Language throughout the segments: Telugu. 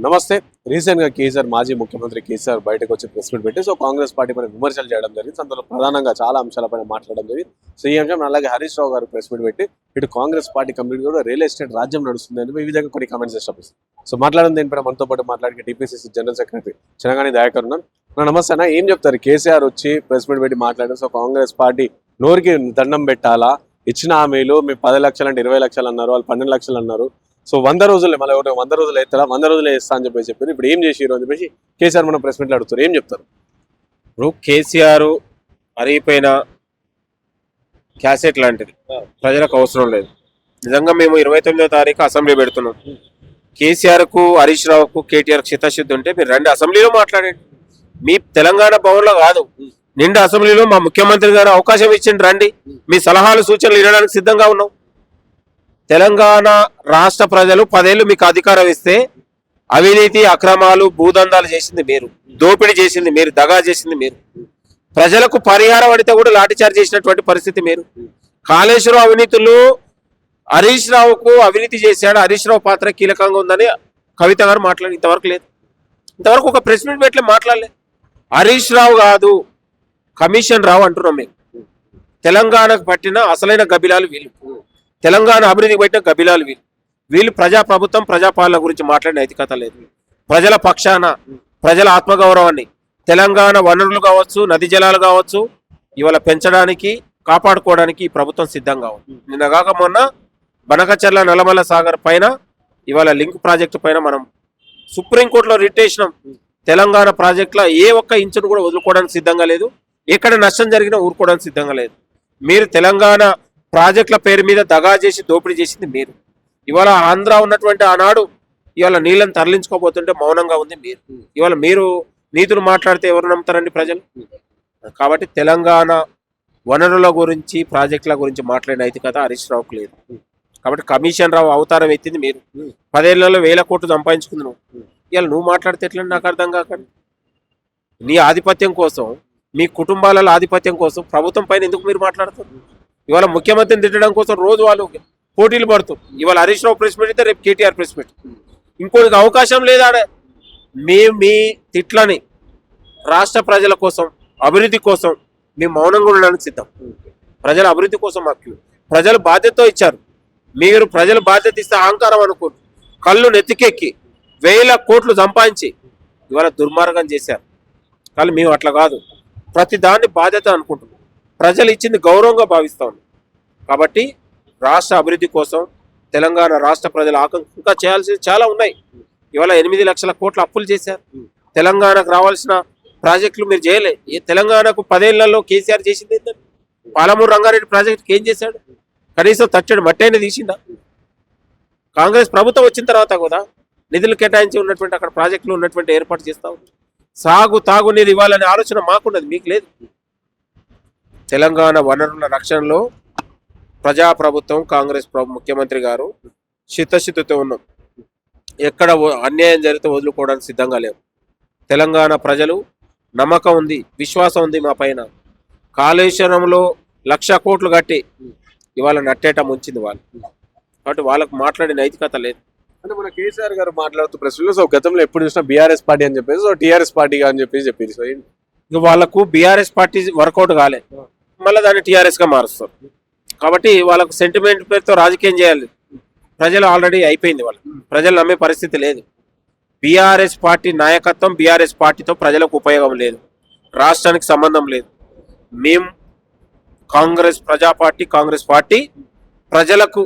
నమస్తే. రీసెంట్‌గా కేసీఆర్ మాజీ ముఖ్యమంత్రి కేసీఆర్ బయటకు వచ్చి ప్రెస్ మీట్ పెట్టి కాంగ్రెస్ పార్టీ పైన విమర్శలు చేయడం జరిగింది. అందులో ప్రధానంగా చాలా అంశాలపైన మాట్లాడడం జరిగింది. ఈ అంశం అలాగే హరీష్ రావు గారు ప్రెస్ మీట్ పెట్టి ఇటు కాంగ్రెస్ పార్టీ కంప్లీట్ కూడా రియల్ ఎస్టేట్ రాజ్యం నడుస్తుంది అని ఈ విధంగా కొన్ని కామెంట్స్ చేస్తారు. మాట్లాడడం దీనిపైన మనతో పాటు మాట్లాడిన TPCC general secretary Chinagani Dayakar ఉన్నారు. నమస్తే అన్న, ఏం చెప్తారు? కేసీఆర్ వచ్చి ప్రెస్ మీట్ పెట్టి మాట్లాడారు. కాంగ్రెస్ పార్టీ నోరికి దండం పెట్టాలా? ఇచ్చిన హామీలు మీ 10 లక్షలు అంటే 20 లక్షలు అన్నారు, వాళ్ళు 12 లక్షలు అన్నారు. 100 రోజులే, మళ్ళీ 100 రోజులు వేస్తారా, 100 రోజులే వేస్తా అని చెప్పారు. ఇప్పుడు ఏం చేసిరు అని చెప్పేసి కేసీఆర్ మనం ప్రెస్ మీట్లో అడుగుతారు. ఏం చెప్తారు? ఇప్పుడు కేసీఆర్ అరిగిపోయిన క్యాసెట్ లాంటిది, ప్రజలకు అవసరం లేదు. నిజంగా మేము 29వ తారీఖు అసెంబ్లీ పెడుతున్నాం. కేసీఆర్కు, హరీష్ రావుకు, కేటీఆర్కు చిత్తశుద్ధి ఉంటే మీరు రండి, అసెంబ్లీలో మాట్లాడండి. మీ తెలంగాణ భవన్లో కాదు, నిండు అసెంబ్లీలో మా ముఖ్యమంత్రి గారు అవకాశం ఇచ్చింది, రండి, మీ సలహాలు సూచనలు వినడానికి సిద్ధంగా ఉన్నాం. తెలంగాణ రాష్ట్ర ప్రజలు 10 ఏళ్ళు మీకు అధికారం ఇస్తే అవినీతి, అక్రమాలు, భూదందాలు చేసింది మీరు, దోపిడీ చేసింది మీరు, దగా చేసింది మీరు, ప్రజలకు పరిహారం అడిగితే కూడా లాఠీచార్జ్ చేసినటువంటి పరిస్థితి మీరు. కాళేశ్వరం అవినీతులు హరీష్ రావుకు అవినీతి చేశాడు, హరీష్ రావు పాత్ర కీలకంగా ఉందని కవిత గారు మాట్లాడి ఇంతవరకు లేదు. ఇంతవరకు ఒక ప్రెస్ మీట్ పెట్టి మాట్లాడలేదు. హరీష్ రావు కాదు, కమిషన్ రావు అంటున్నాం మేము. తెలంగాణకు పట్టిన అసలైన గబిలాలు వీళ్ళు, తెలంగాణ అభివృద్ధికి పట్టిన గబిలాలు వీళ్ళు ప్రజాప్రభుత్వం, ప్రజాపాలన గురించి మాట్లాడిన నైతికత లేదు. ప్రజల పక్షాన, ప్రజల ఆత్మగౌరవాన్ని, తెలంగాణ వనరులు కావచ్చు, నది జలాలు కావచ్చు, ఇవాళ పెంచడానికి, కాపాడుకోవడానికి ఈ ప్రభుత్వం సిద్ధంగా ఉంది. నిన్నగాక మొన్న బనకచర్ల నల్లమల్ల సాగర్ పైన, ఇవాళ లింక్ ప్రాజెక్టు పైన మనం సుప్రీంకోర్టులో రిట్ చేసినాం. తెలంగాణ ప్రాజెక్టులో ఏ ఒక్క ఇంచును కూడా వదులుకోవడానికి సిద్ధంగా లేదు, ఎక్కడ నష్టం జరిగినా ఊరుకోవడానికి సిద్ధంగా లేదు. మీరు తెలంగాణ ప్రాజెక్టుల పేరు మీద దగా చేసి దోపిడీ చేసింది మీరు. ఇవాళ ఆంధ్ర ఉన్నటువంటి ఆనాడు ఇవాళ నీళ్ళని తరలించుకోబోతుంటే మౌనంగా ఉంది మీరు. ఇవాళ మీరు నీతులు మాట్లాడితే ఎవరు నమ్ముతారండి ప్రజలు? కాబట్టి తెలంగాణ వనరుల గురించి, ప్రాజెక్టుల గురించి మాట్లాడిన నైతికత హరీష్ రావుకు లేదు. కాబట్టి కమిషన్ రావు అవతారం ఎత్తింది మీరు. 10 ఏళ్లలో 1000 కోట్లు సంపాదించుకుంది నువ్వు. ఇవాళ నువ్వు మాట్లాడితే ఎట్లా నాకు అర్థం కాకండి. నీ ఆధిపత్యం కోసం, మీ కుటుంబాలలో ఆధిపత్యం కోసం ప్రభుత్వం పైన ఎందుకు మీరు మాట్లాడతారు? ఇవాళ ముఖ్యమంత్రిని తిట్టడం కోసం రోజు వాళ్ళు పోటీలు పడుతూ, ఇవాళ హరీష్ రావు ప్రెస్ మీట్ అయితే రేపు కేటీఆర్ ప్రెస్ మీట్. ఇంకోటికి అవకాశం లేదా? మేము మీ తిట్లని రాష్ట్ర ప్రజల కోసం, అభివృద్ధి కోసం మేము మౌనంగా ఉండడానికి సిద్ధం. ప్రజల అభివృద్ధి కోసం మాకు ప్రజలు బాధ్యతతో ఇచ్చారు. మీరు ప్రజలు బాధ్యత ఇస్తే అహంకారం అనుకోరు, కళ్ళు నెత్తికెక్కి 1000 కోట్లు సంపాదించి ఇవాళ దుర్మార్గం చేశారు. కానీ మేము అట్లా కాదు, ప్రతి దాన్ని బాధ్యత అనుకుంటున్నాం. ప్రజలు ఇచ్చింది గౌరవంగా భావిస్తాం. కాబట్టి రాష్ట్ర అభివృద్ధి కోసం తెలంగాణ రాష్ట్ర ప్రజల ఇంకా చేయాల్సి చాలా ఉన్నాయి. ఇవాళ 8 లక్షల కోట్ల అప్పులు చేశారు. తెలంగాణకు రావాల్సిన ప్రాజెక్టులు మీరు చేయలే. తెలంగాణకు 10 ఏళ్లలో కేసీఆర్ చేసింది ఏంటంటే, పాలమూరు రంగారెడ్డి ప్రాజెక్టుకి ఏం చేశాడు? కనీసం తట్టడి మట్టి అయినా తీసిందా? కాంగ్రెస్ ప్రభుత్వం వచ్చిన తర్వాత కూడా నిధులు కేటాయించి ఉన్నటువంటి అక్కడ ప్రాజెక్టులు ఉన్నటువంటి ఏర్పాటు చేస్తా ఉంది. సాగు తాగునీరు ఇవ్వాలనే ఆలోచన మాకున్నది, మీకు లేదు. తెలంగాణ వనరుల రక్షణలో ప్రజాప్రభుత్వం, కాంగ్రెస్ ముఖ్యమంత్రి గారు చిత్తశుద్ధితో ఉన్నాం. ఎక్కడ అన్యాయం జరిగితే వదులుకోవడానికి సిద్ధంగా లేవు. తెలంగాణ ప్రజలు నమ్మకం ఉంది, విశ్వాసం ఉంది మా పైన. కాళేశ్వరంలో 1,00,000 కోట్లు కట్టి ఇవాళ నట్టేట ముంచింది వాళ్ళు. కాబట్టి వాళ్ళకు మాట్లాడే నైతికత లేదు. అంటే మన కేసీఆర్ గారు మాట్లాడుతూ ప్రశ్నలు గతంలో ఎప్పుడు చూసినా బీఆర్ఎస్ పార్టీ అని చెప్పేసి టీఆర్ఎస్ పార్టీ అని చెప్పేసి ఇక వాళ్ళకు బీఆర్ఎస్ పార్టీ వర్కౌట్ కాలే, మళ్ళీ దాన్ని టీఆర్ఎస్గా మారుస్తారు. కాబట్టి వాళ్ళకు సెంటిమెంట్ పేరుతో రాజకీయం చేయాలి. ప్రజలు ఆల్రెడీ అయిపోయింది, వాళ్ళు ప్రజలు నమ్మే పరిస్థితి లేదు. బీఆర్ఎస్ పార్టీ నాయకత్వం, బీఆర్ఎస్ పార్టీతో ప్రజలకు ఉపయోగం లేదు, రాష్ట్రానికి సంబంధం లేదు. మేము కాంగ్రెస్ కాంగ్రెస్ పార్టీ ప్రజలకు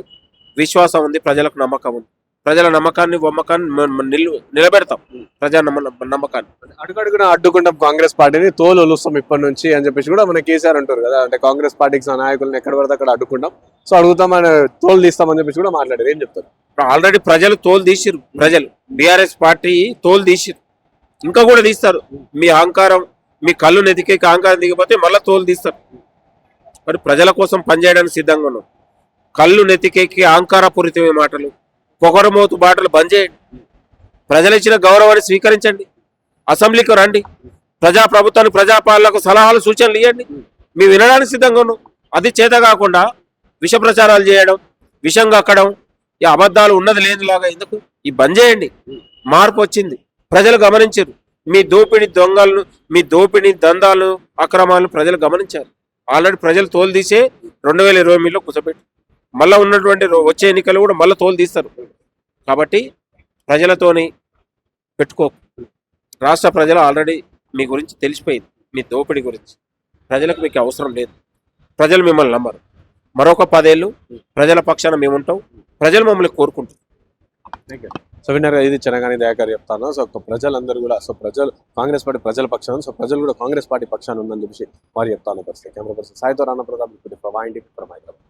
విశ్వాసం ఉంది, ప్రజలకు నమ్మకం ఉంది. ప్రజల నమ్మకాన్ని నిలబెడతాం. ప్రజా నమ్మకాన్ని అడుగడుగున అడ్డుకుంటాం కాంగ్రెస్ పార్టీని, తోలు ఒలుస్తాం ఇప్పటి నుంచి అని చెప్పేసి కూడా మన కేసీఆర్ అంటారు కదా. అంటే కాంగ్రెస్ పార్టీకి నాయకులను ఎక్కడ పడితే అక్కడ అడ్డుకుంటాం, అడుగుతామని తోలు తీస్తామని చెప్పేసి కూడా మాట్లాడారు. ఏం చెప్తారు? ఆల్రెడీ ప్రజలు తోలు తీసిరు. ప్రజలు బీఆర్ఎస్ పార్టీ తోలు తీసిరు, ఇంకా కూడా తీస్తారు. మీ అహంకారం, మీ కళ్ళు నెతికేకి అహంకారం దిగిపోతే మళ్ళీ తోలు తీస్తారు. మరి ప్రజల కోసం పనిచేయడానికి సిద్ధంగా ఉన్నాం. కళ్ళు నెతికేకి అహంకారపూరితమైన మాటలు, పొగరమోతు బాటలు బంద్ చేయండి. ప్రజలు ఇచ్చిన గౌరవాన్ని స్వీకరించండి. అసెంబ్లీకి రండి, ప్రజాప్రభుత్వానికి, ప్రజాపాలనకు సలహాలు సూచనలు ఇవ్వండి. మేము వినడానికి సిద్ధంగా ఉన్నాం. అది చేత కాకుండా విష ప్రచారాలు చేయడం, విషం కక్కడం, ఈ అబద్ధాలు ఉన్నది లేనిలాగా ఎందుకు? ఈ బంద్ చేయండి. మార్పు వచ్చింది, ప్రజలు గమనించారు. మీ దోపిడీ దొంగలను, మీ దోపిడీ దందాలు అక్రమాలను ప్రజలు గమనించారు. ఆల్రెడీ ప్రజలు తోలు తీసే 2028లో కూర్చోబెట్టి మళ్ళీ ఉన్నటువంటి వచ్చే ఎన్నికలు కూడా మళ్ళీ తోలు తీస్తారు. కాబట్టి ప్రజలతోని పెట్టుకో. రాష్ట్ర ప్రజలు ఆల్రెడీ మీ గురించి తెలిసిపోయింది, మీ దోపిడీ గురించి. ప్రజలకు మీకు అవసరం లేదు, ప్రజలు మిమ్మల్ని నమ్మరు. మరొక 10 ఏళ్ళు ప్రజల పక్షాన మేము ఉంటాం, ప్రజలు మమ్మల్ని కోరుకుంటారు. సో విన్నర్ ఇది చెనగాని దయాకర్ చెప్తాను. సో ప్రజలందరూ కూడా సో ప్రజలు కాంగ్రెస్ పార్టీ ప్రజల పక్షాన, సో ప్రజలు కూడా కాంగ్రెస్ పార్టీ పక్షాన ఉందని చెప్పి వారు చెప్తాను. పరిస్థితి కెమెరా పర్సన్ సాయితో రాణా ప్రతాప్ ఇప్పుడు హైదరాబాద్.